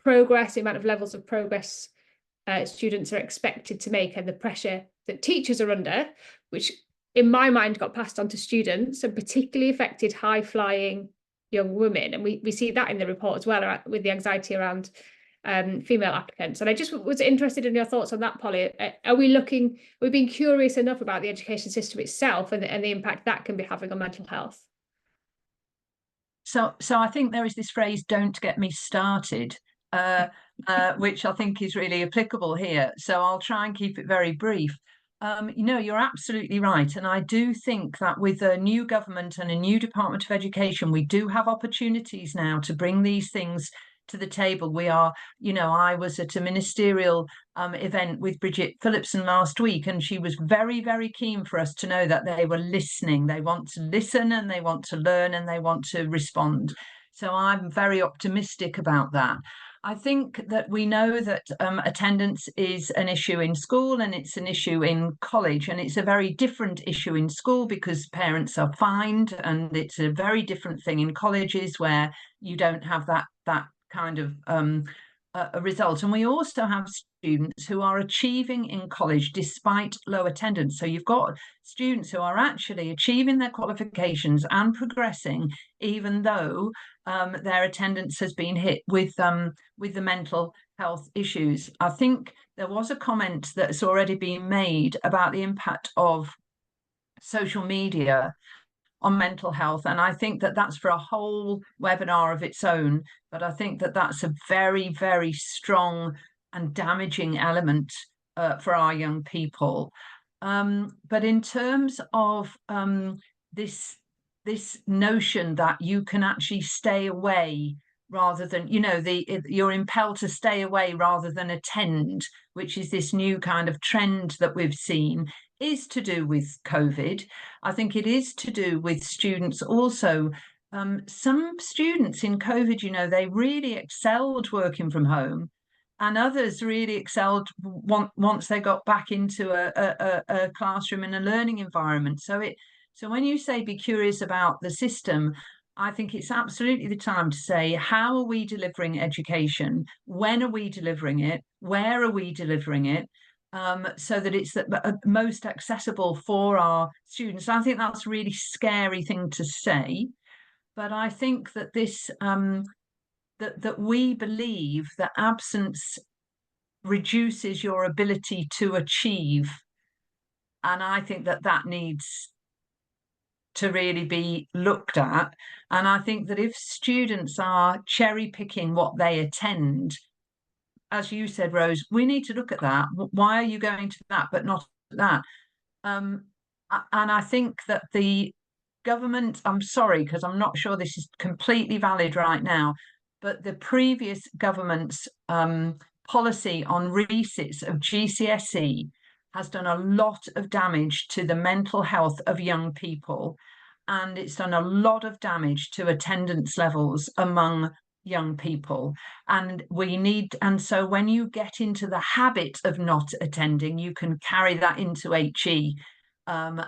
progress, the amount of levels of progress students are expected to make, and the pressure that teachers are under, which in my mind got passed on to students and particularly affected high-flying young women. And we see that in the report as well, with the anxiety around female applicants. And I just was interested in your thoughts on that, Polly. Are we being curious enough about the education system itself and the impact that can be having on mental health?
So I think there is this phrase, "Don't get me started," which I think is really applicable here. So I'll try and keep it very brief. You're absolutely right. And I do think that with a new government and a new Department of Education, we do have opportunities now to bring these things to the table. We are, I was at a ministerial event with Bridget Phillipson last week, and she was very, very keen for us to know that they were listening. They want to listen and they want to learn and they want to respond. So I'm very optimistic about that. I think that we know that attendance is an issue in school and it's an issue in college, and it's a very different issue in school because parents are fined, and it's a very different thing in colleges where you don't have that kind of a result. And we also have students who are achieving in college despite low attendance. So you've got students who are actually achieving their qualifications and progressing, even though their attendance has been hit with the mental health issues. I think there was a comment that's already been made about the impact of social media on mental health, and I think that that's for a whole webinar of its own, but I think that that's a very, very strong and damaging element for our young people. But in terms of this notion that you can actually stay away rather than, you're impelled to stay away rather than attend, which is this new kind of trend that we've seen, is to do with COVID. I think it is to do with students also. Some students in COVID, they really excelled working from home. and others really excelled once they got back into a classroom and a learning environment. So when you say be curious about the system, I think it's absolutely the time to say, how are we delivering education? When are we delivering it? Where are we delivering it? So that it's the most accessible for our students. I think that's a really scary thing to say, but I think that this that we believe that absence reduces your ability to achieve, and I think that needs to really be looked at. And I think that if students are cherry picking what they attend, as you said, Rose, we need to look at that. Why are you going to that but not that? And I think that the government, I'm sorry, because I'm not sure this is completely valid right now, but the previous government's policy on resits of GCSE has done a lot of damage to the mental health of young people, and it's done a lot of damage to attendance levels among young people. And so when you get into the habit of not attending, you can carry that into HE. And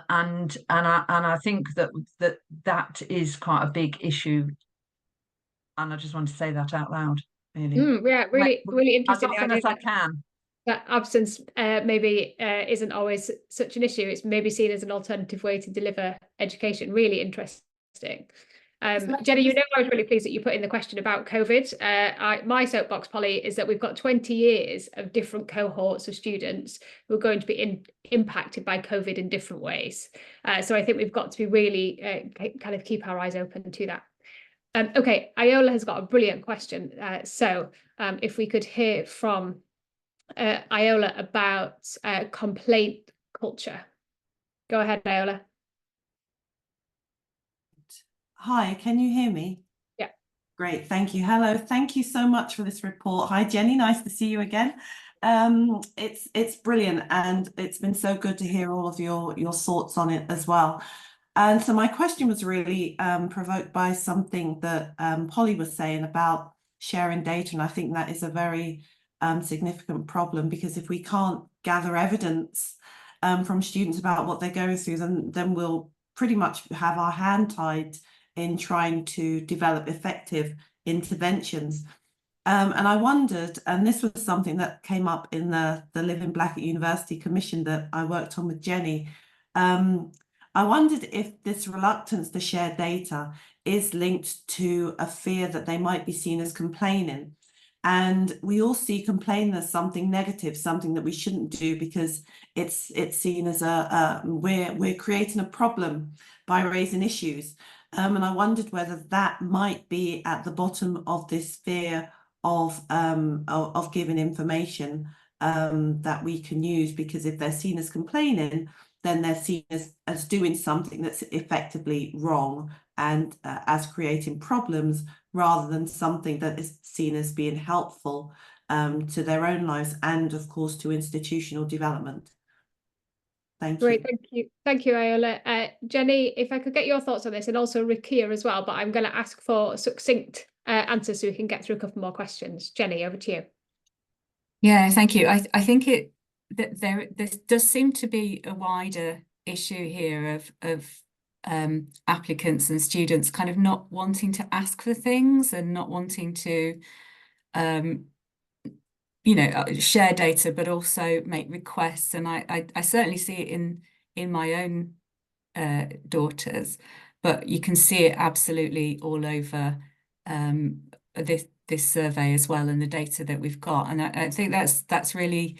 I think that is quite a big issue, and I just want to say that out loud. Really,
yeah, really interesting.
As often as I can.
That absence maybe isn't always such an issue. It's maybe seen as an alternative way to deliver education. Really interesting. Jenny, you know, I was really pleased that you put in the question about COVID. My soapbox, Polly, is that we've got 20 years of different cohorts of students who are going to be impacted by COVID in different ways. So I think we've got to be really kind of keep our eyes open to that. Okay, Iola has got a brilliant question. So if we could hear from Iola about complaint culture. Go ahead, Iola.
Hi, can you hear me?
Yeah.
Great, thank you. Hello, thank you so much for this report. Hi, Jenny, nice to see you again. It's brilliant, and it's been so good to hear all of your thoughts on it as well. And so my question was really provoked by something that Polly was saying about sharing data, and I think that is a very significant problem, because if we can't gather evidence from students about what they're going through, then we'll pretty much have our hand tied in trying to develop effective interventions. And I wondered, and this was something that came up in the Living Black at University commission that I worked on with Jenny. I wondered if this reluctance to share data is linked to a fear that they might be seen as complaining. And we all see complaining as something negative, something that we shouldn't do, because it's seen as we're creating a problem by raising issues. And I wondered whether that might be at the bottom of this fear of giving information that we can use, because if they're seen as complaining, then they're seen as doing something that's effectively wrong and as creating problems, rather than something that is seen as being helpful to their own lives and, of course, to institutional development. Thank you.
Great, thank you, Iola. Jenny, if I could get your thoughts on this, and also Ruqia as well, but I'm going to ask for succinct answers so we can get through a couple more questions. Jenny, over to you.
Yeah, thank you. I think there does seem to be a wider issue here of applicants and students kind of not wanting to ask for things and not wanting to share data, but also make requests. And I certainly see it in my own daughters, but you can see it absolutely all over this survey as well, and the data that we've got. And I think that's really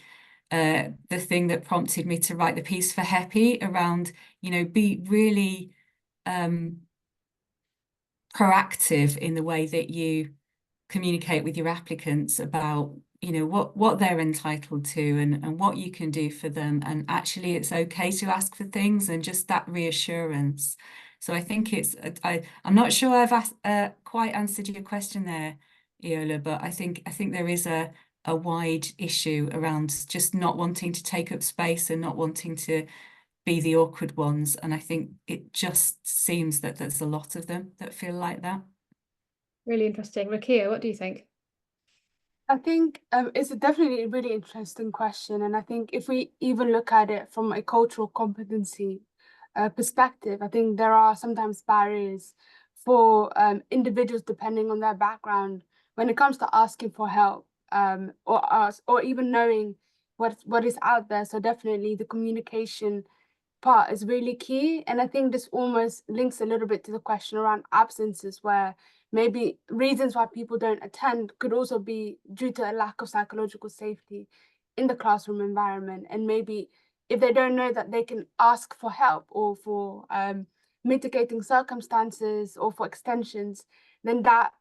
the thing that prompted me to write the piece for HEPI around, be really proactive in the way that you communicate with your applicants about, what they're entitled to and what you can do for them. And actually it's okay to ask for things, and just that reassurance. So I think I'm not sure I've quite answered your question there, Iola, but I think there is a wide issue around just not wanting to take up space and not wanting to be the awkward ones. And I think it just seems that there's a lot of them that feel like that.
Really interesting. Ruqia, what do you think?
I think it's definitely a really interesting question. And I think if we even look at it from a cultural competency perspective, I think there are sometimes barriers for individuals depending on their background when it comes to asking for help or even knowing what is out there. So definitely the communication part is really key. And I think this almost links a little bit to the question around absences, where maybe reasons why people don't attend could also be due to a lack of psychological safety in the classroom environment. And maybe if they don't know that they can ask for help or for mitigating circumstances or for extensions, then that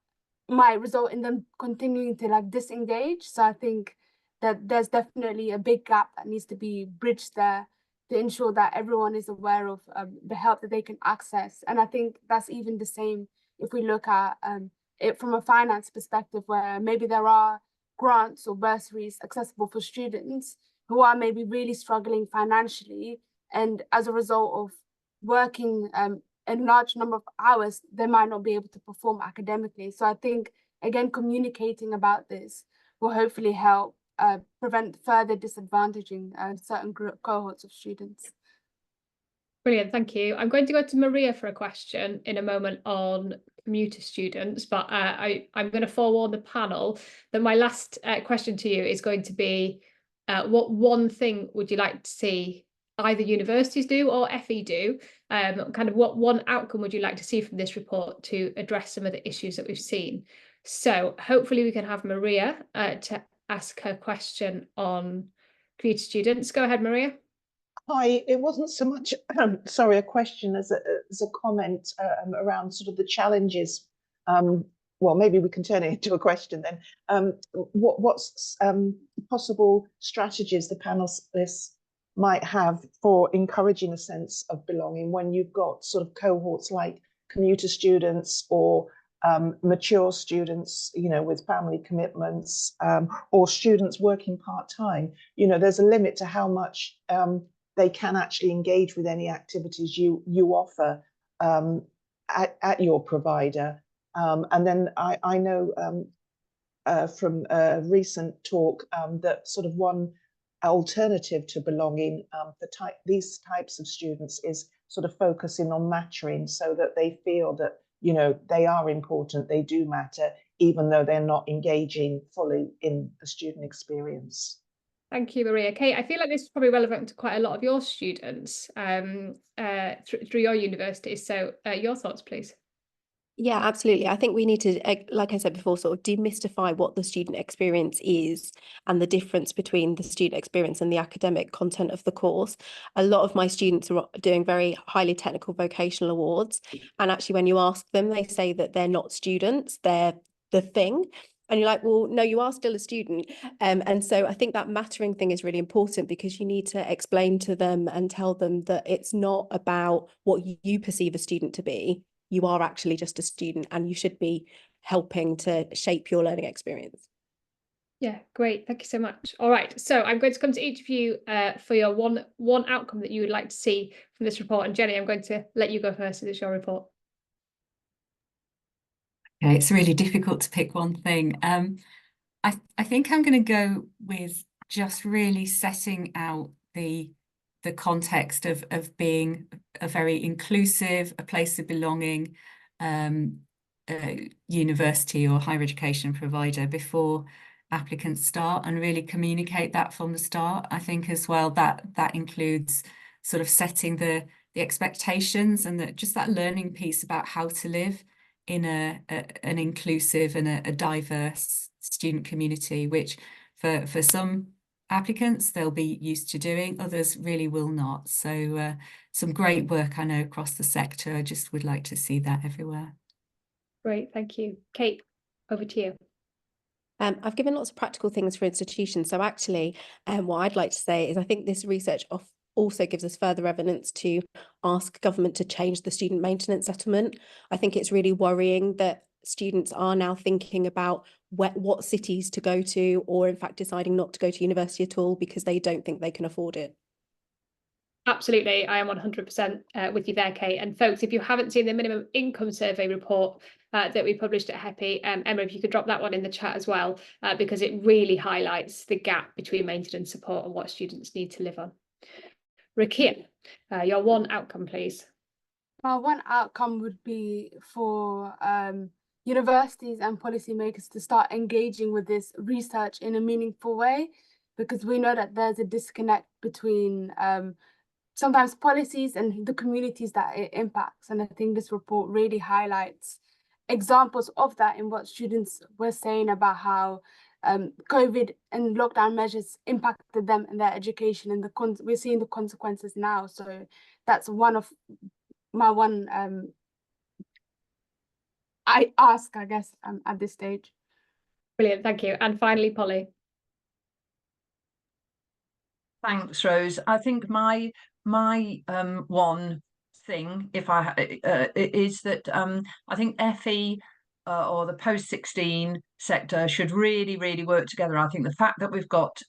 might result in them continuing to like disengage. So I think that there's definitely a big gap that needs to be bridged there to ensure that everyone is aware of the help that they can access. And I think that's even the same if we look at it from a finance perspective, where maybe there are grants or bursaries accessible for students who are maybe really struggling financially. And as a result of working a large number of hours, they might not be able to perform academically. So I think, again, communicating about this will hopefully help prevent further disadvantaging certain cohorts of students.
Brilliant, thank you. I'm going to go to Maria for a question in a moment on commuter students, but I'm going to forewarn the panel that my last question to you is going to be, what one thing would you like to see either universities do or FE do? Kind of what one outcome would you like to see from this report to address some of the issues that we've seen? So hopefully we can have Maria to ask her question on commuter students. Go ahead, Maria.
Hi, it wasn't so much, sorry, a question as a comment around sort of the challenges. Well, maybe we can turn it into a question then. What's possible strategies the panelists might have for encouraging a sense of belonging when you've got sort of cohorts like commuter students or mature students, you know, with family commitments, or students working part-time? You know, there's a limit to how much they can actually engage with any activities you offer at your provider. And then I know from a recent talk that sort of one alternative to belonging for these types of students is sort of focusing on mattering, so that they feel that, you know, they are important, they do matter, even though they're not engaging fully in the student experience.
Thank you, Maria. Kate, I feel like this is probably relevant to quite a lot of your students through your universities. So your thoughts, please.
Yeah, absolutely. I think we need to, like I said before, sort of demystify what the student experience is and the difference between the student experience and the academic content of the course. A lot of my students are doing very highly technical vocational awards. And actually, when you ask them, they say that they're not students, they're the thing. And you're like, well, no, you are still a student. And so I think that mattering thing is really important, because you need to explain to them and tell them that it's not about what you perceive a student to be. You are actually just a student, and you should be helping to shape your learning experience.
Yeah, great. Thank you so much. All right. So I'm going to come to each of you for your one outcome that you would like to see from this report. And Jenny, I'm going to let you go first, as it's your report.
Okay, it's really difficult to pick one thing. I think I'm going to go with just really setting out the context of being a very inclusive, a place of belonging university or higher education provider before applicants start, and really communicate that from the start. I think as well that includes sort of setting the expectations and just that learning piece about how to live in an inclusive and a diverse student community, which for some applicants they'll be used to doing, others really will not. So some great work, I know, across the sector. I just would like to see that everywhere. Great,
thank you. Kate, over to you.
I've given lots of practical things for institutions. So actually, what I'd like to say is I think this research also gives us further evidence to ask government to change the student maintenance settlement. I think it's really worrying that students are now thinking about what cities to go to, or in fact deciding not to go to university at all because they don't think they can afford it.
Absolutely, I am 100% with you there, Kate. And folks, if you haven't seen the minimum income survey report that we published at HEPI, Emma, if you could drop that one in the chat as well, because it really highlights the gap between maintenance support and what students need to live on. Ruqia, your one outcome, please.
My one outcome would be for universities and policymakers to start engaging with this research in a meaningful way, because we know that there's a disconnect between sometimes policies and the communities that it impacts. And I think this report really highlights examples of that in what students were saying about how COVID and lockdown measures impacted them and their education, and we're seeing the consequences now. So that's one of my I ask, I guess, at this stage.
Brilliant, thank you. And finally, Polly.
Thanks, Rose. I think my one thing, if I is that I think FE or the post-16 sector should really work together. I think the fact that we've got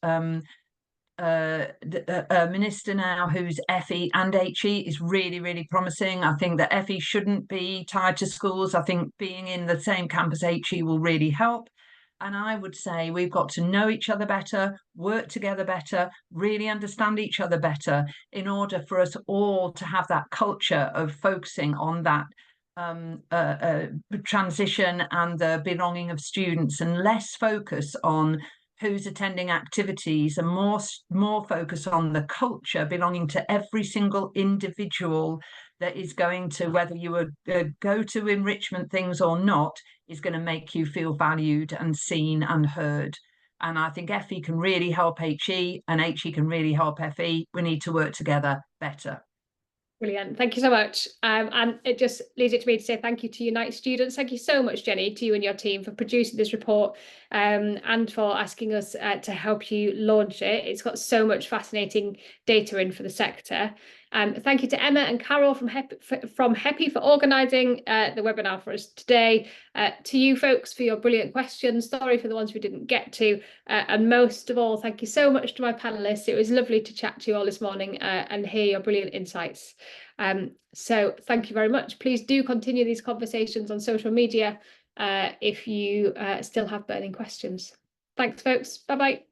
a minister now who's FE and HE is really promising. I think that FE shouldn't be tied to schools. I think being in the same campus HE will really help. And I would say we've got to know each other better, work together better, really understand each other better in order for us all to have that culture of focusing on that transition and the belonging of students, and less focus on who's attending activities and more focus on the culture belonging to every single individual that is going to, whether you would go to enrichment things or not, is going to make you feel valued and seen and heard. And I think FE can really help HE and HE can really help FE. We need to work together better.
Brilliant, thank you so much. And it just leaves it to me to say thank you to Unite Students. Thank you so much, Jenny, to you and your team for producing this report and for asking us to help you launch it. It's got so much fascinating data in for the sector. Thank you to Emma and Carol from HEPI for organising the webinar for us today. To you folks for your brilliant questions. Sorry for the ones we didn't get to. And most of all, thank you so much to my panellists. It was lovely to chat to you all this morning and hear your brilliant insights. So thank you very much. Please do continue these conversations on social media if you still have burning questions. Thanks, folks. Bye-bye.